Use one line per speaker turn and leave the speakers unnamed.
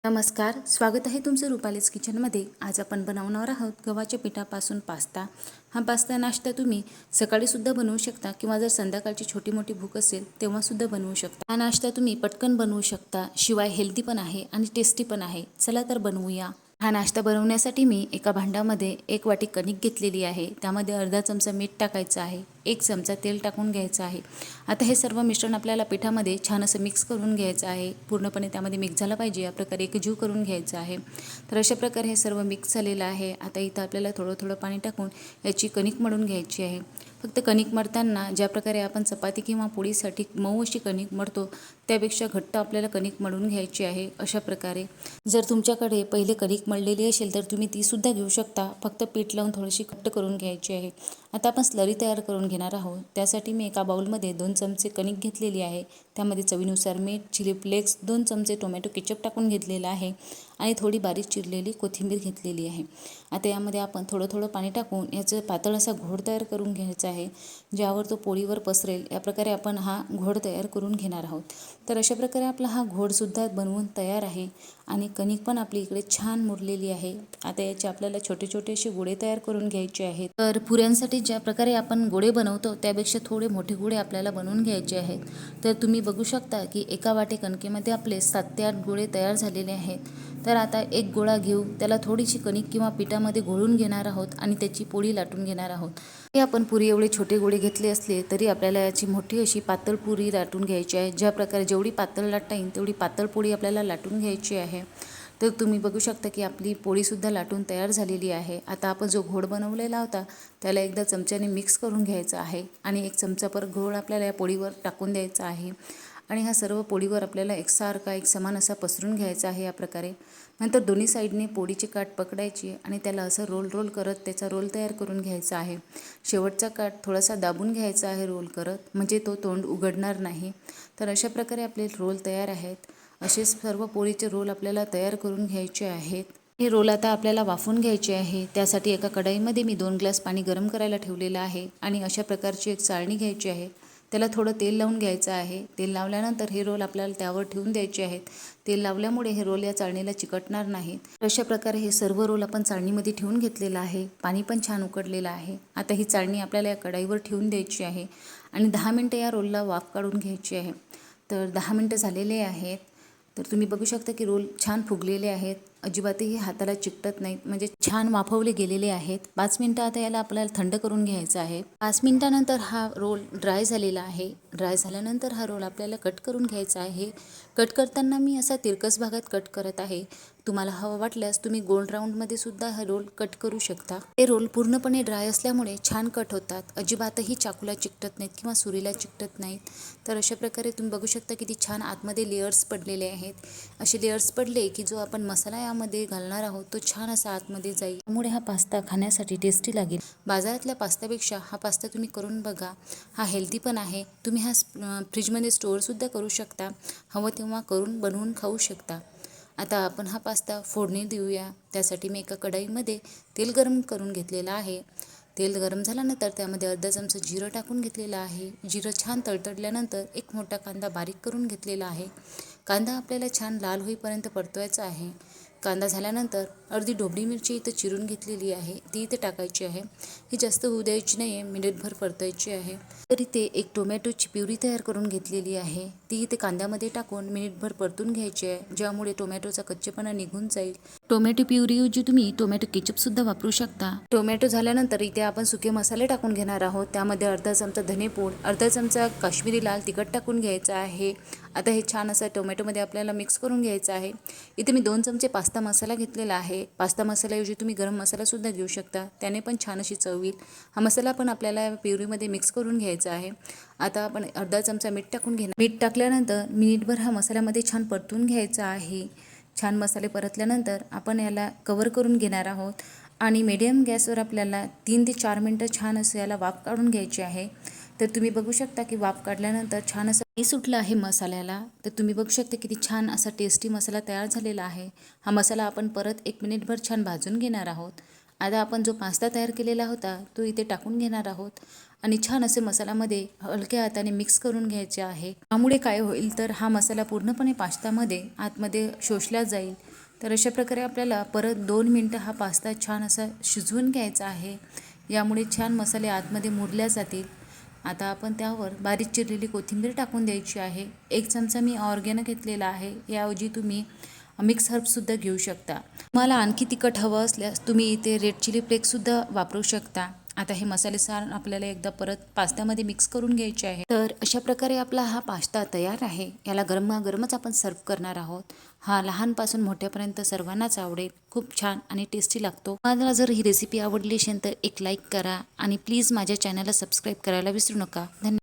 नमस्कार, स्वागत आहे तुमचं रुपालीज किचनमध्ये। आज आपण बनवणार आहोत गव्हाच्या पिठापासून पास्ता। हा पास्ता नाश्ता तुम्ही सकाळीसुद्धा बनवू शकता किंवा जर संध्याकाळची छोटी मोठी भूक असेल तेव्हासुद्धा बनवू शकता। हा नाश्ता तुम्ही पटकन बनवू शकता, शिवाय हेल्दी पण आहे आणि टेस्टी पण आहे। चला तर बनवूया। हा नाश्ता बनवण्यासाठी मी एका भांड्यामध्ये 1 वाटी कणिक घेतलेली आहे। त्यामध्ये अर्धा चमचा मीठ टाकायचं आहे, 1 चमचा तेल टाकून घ्यायचं आहे। आता हे सर्व मिश्रण आपल्याला पिठामध्ये छान असं मिक्स करून घ्यायचं आहे। पूर्णपणे त्यामध्ये मिक्स झालं पाहिजे, या प्रकारे एकजीव करून घ्यायचं आहे। तर अशा प्रकारे हे सर्व मिक्स झालेलं आहे। आता इथं आपल्याला थोडं थोडं पाणी टाकून याची कणिक मळून घ्यायची आहे। फक्त कणिक मळताना ज्या प्रकारे आपण चपाती किंवा पोळीसाठी मऊ अशी कणिक मळतो त्यापेक्षा घट्ट आपल्याला कणिक मळून घ्यायची आहे। अशा प्रकारे जर तुमच्याकडे पहिले कणिक मळलेली असेल तर तुम्ही ती सुद्धा घेऊ शकता, फक्त पीठ लावून थोडीशी घट्ट करून घ्यायची आहे। आता आपण स्लरी तयार करून घेणार आहोत। त्यासाठी मी एका बाउलमध्ये 2 चमचे कणिक घेतलेली आहे। त्यामध्ये चवीनुसार मीठ, चिली फ्लेक्स, 2 चमचे टोमॅटो केचप टाकून घेतलेला आहे आणि थोडी बारीक चिरलेली कोथिंबीर घेतलेली आहे। आता यामध्ये आपण थोडं थोडं पाणी टाकून याचं पातळ असा घोळ तयार करून घ्यायचा आहे, ज्यावर तो पोळीवर पसरेल या प्रकारे आपण हा घोळ तयार करून घेणार आहोत। तर अशा प्रकारे आपला हा घोळसुद्धा बनवून तयार आहे आणि कणिक पण आपली इकडे छान मुरलेली आहे। आता याचे आपल्याला छोटे छोटे असे गोळे तयार करून घ्यायचे आहेत। तर पुऱ्यांसाठी ज्या प्रकारे आपण गोळे बनवतो त्यापेक्षा थोडे मोठे गोळे आपल्याला बनवून घ्यायचे आहेत। तर तुम्ही बघू शकता की एका वाटी कणकेमध्ये आपले 7 ते 8 गोळे तयार झालेले आहेत। तर आता एक गोळा घेऊ, त्याला थोडीशी कणिक किंवा पिठामध्ये घोळून घेणार आहोत आणि त्याची पोळी लाटून घेणार आहोत। हे आपण पुरी एवढे छोटे गोळे घेतले असले तरी आपल्याला याची मोठी अशी पातळ पुरी लाटून घ्यायची आहे। ज्या प्रकारे जेवढी पातळ लाटता येईल तेवढी पातळ पोळी आपल्याला लाटून घ्यायची आहे। तर तुम्ही बघू शकता की आपली पोळीसुद्धा लाटून तयार झालेली आहे। आता आपण जो घोळ बनवलेला होता त्याला एकदा चमच्याने मिक्स करून घ्यायचा आहे आणि 1 चमचा परत घोळ आपल्याला या पोळीवर टाकून द्यायचा आहे आणि हा सर्व पोळीवर आपल्याला एकसारखा एक समान असा पसरून घ्यायचा आहे या प्रकारे। नंतर दोन्ही साईडने पोळीची काठ पकडायची आणि त्याला असं रोल करत त्याचा रोल तयार करून घ्यायचा आहे। शेवटचा काठ थोडासा दाबून घ्यायचा आहे रोल करत, म्हणजे तो तोंड उघडणार नाही। तर अशा प्रकारे आपले रोल तयार आहेत। असे सर्व पोळीचे रोल आपल्याला तयार करून घ्यायचे आहेत। हे रोल आता आपल्याला वाफवून घ्यायचे आहे। त्यासाठी एका कढईमध्ये मी 2 ग्लास पाणी गरम करायला ठेवलेलं आहे आणि अशा प्रकारची एक चाळणी घ्यायची आहे। त्याला थोडं तेल लावून घ्यायचं आहे। तेल लावल्यानंतर हे रोल आपल्याला त्यावर ठेवून द्यायचे आहेत। तेल लावल्यामुळे हे रोल या चाळणीला चिकटणार नाहीत। अशा प्रकारे हे सर्व रोल आपण चाळणीमध्ये ठेवून घेतलेलं आहे। पाणी पण छान उकळलेलं आहे। आता ही चाळणी आपल्याला या कढईवर ठेवून द्यायची आहे आणि 10 मिनिटं या रोलला वाफ काढून घ्यायची आहे। तर 10 मिनिटं झालेले आहेत। तर तुम्ही बघू शकता की रोल छान फुगलेले आहेत, अजिबातही हाताला चिकटत नाहीत, म्हणजे छान वाफवले गेलेले आहेत। 5 मिनिटं आता याला आपल्याला थंड करून घ्यायचं आहे। 5 मिनिटानंतर हा रोल ड्राय झालेला आहे। ड्राय झाल्यानंतर हा रोल आपल्याला कट करून घ्यायचा आहे। कट करताना मी असा तिरकस भागात कट करत आहे। तुम्हाला हवं वाटल्यास तुम्ही गोल राऊंडमध्ये सुद्धा हा रोल कट करू शकता। हे रोल पूर्णपणे ड्राय असल्यामुळे छान कट होतात, अजिबातही चाकूला चिकटत नाहीत किंवा सुरीला चिकटत नाहीत। तर अशा प्रकारे तुम्ही बघू शकता किती छान आतमध्ये लेयर्स पडलेले आहेत। असे लेयर्स पडले की जो आपण मसाला यामध्ये घालणार आहोत तो छान असा आतमध्ये जाईल, त्यामुळे हा पास्ता खाण्यासाठी टेस्टी लागेल। बाजारातल्या पास्त्यापेक्षा हा पास्ता तुम्ही करून बघा, हा हेल्दी पण आहे। तुम्ही हा फ्रीजमध्ये स्टोअरसुद्धा करू शकता, हवं तेव्हा करून बनवून खाऊ शकता। आता आपण हा पास्ता फोडणी देऊया। त्यासाठी मी एका कढईमध्ये तेल गरम करून घेतलेलं आहे। तेल गरम झाल्यानंतर त्यामध्ये अर्धा चमचा जिरं टाकून घेतलेलं आहे। जिरं छान तडतडल्यानंतर एक मोठा कांदा बारीक करून घेतलेला आहे। कांदा आपल्याला छान लाल होईपर्यंत परतवायचा आहे। कांदा झाल्यानंतर अर्धी ढोबळी मिरची इथं चिरून घेतलेली आहे, ती इथे टाकायची आहे। ही जास्त होऊ द्यायची नाही आहे, मिनिटभर परतायची आहे। तर इथे एक टोमॅटोची प्युरी तयार करून घेतलेली आहे, ती इथे कांद्यामध्ये टाकून मिनिटभर परतून घ्यायची आहे, ज्यामुळे टोमॅटोचा कच्चेपणा निघून जाईल। टोमॅटो प्युरीऐवजी तुम्ही टोमॅटो केचपसुद्धा वापरू शकता। टोमॅटो झाल्यानंतर इथे आपण सुके मसाले टाकून घेणार आहोत। त्यामध्ये अर्धा चमचा धनेपूड, अर्धा चमचा काश्मीरी लाल तिखट टाकून घ्यायचं आहे। आता हे छान असं टोमॅटोमध्ये आपल्याला मिक्स करून घ्यायचं आहे। इथे मी 2 चमचे पास्ता मसाला घेतलेला आहे। पास्ता मसाल्याऐवजी तुम्ही गरम मसालासुद्धा घेऊ शकता, त्याने पण छान अशी चव येईल। हा मसाला पण आपल्याला प्युरीमध्ये मिक्स करून घ्यायचा आहे। आता आपण अर्धा चमचा मीठ टाकून घेणार। मीठ टाकल्यानंतर मिनिटभर हा मसाल्यामध्ये छान परतून घ्यायचा आहे। छान मसाले परतल्यानंतर आपण याला कव्हर करून घेणार आहोत आणि मीडियम गॅसवर आपल्याला 3 ते 4 मिनिटं छान असं याला वाफ काढून घ्यायची आहे। तर तुम्ही बघू शकता की वाफ काढल्यानंतर छान असं सुटलं आहे मसाल्याला। तर तुम्ही बघू शकता किती छान असा टेस्टी मसाला तयार झालेला आहे। हा मसाला आपण परत 1 मिनिटभर छान भाजून घेणार आहोत। आता आपण जो पास्ता तयार केलेला होता तो इथे टाकून घेणार आहोत आणि छान असे मसाल्यामध्ये हलक्या हाताने मिक्स करून घ्यायचे आहे। त्यामुळे काय होईल तर हा मसाला पूर्णपणे पास्त्यामध्ये आतमध्ये शोषला जाईल तर अशा प्रकारे आपल्याला परत 2 मिनटं हा पास्ता छान असा शिजवून घ्यायचा आहे. यामुळे छान मसाले आतमध्ये मुरल्या जातील. आता आपण त्यावर बारीक चिरलेली कोथिंबीर टाकून द्यायची आहे. 1 चमचा मी ऑर्गेनो घेतलेला आहे. याऐवजी तुम्ही मिक्स हर्बसुद्धा घेऊ शकता. तुम्हाला आणखी तिखट हवं असल्यास तुम्ही इथे रेड चिली फ्लेक्ससुद्धा वापरू शकता. आता हे मसाले सारण आपल्याला एकदा परत पास्त्यामध्ये मिक्स करून घ्यायचे आहे. तर अशा प्रकारे आपला हा पास्ता तयार आहे. याला गरमागरमच आपण सर्व करणार आहोत. हा लहानपासून मोठ्यापर्यंत सर्वांनाच आवडेल. खूप छान आणि टेस्टी लागतो. मला जर ही रेसिपी आवडली असेल तर एक लाईक करा आणि प्लीज माझ्या चॅनलला सबस्क्राईब करायला विसरू नका. धन्यवाद.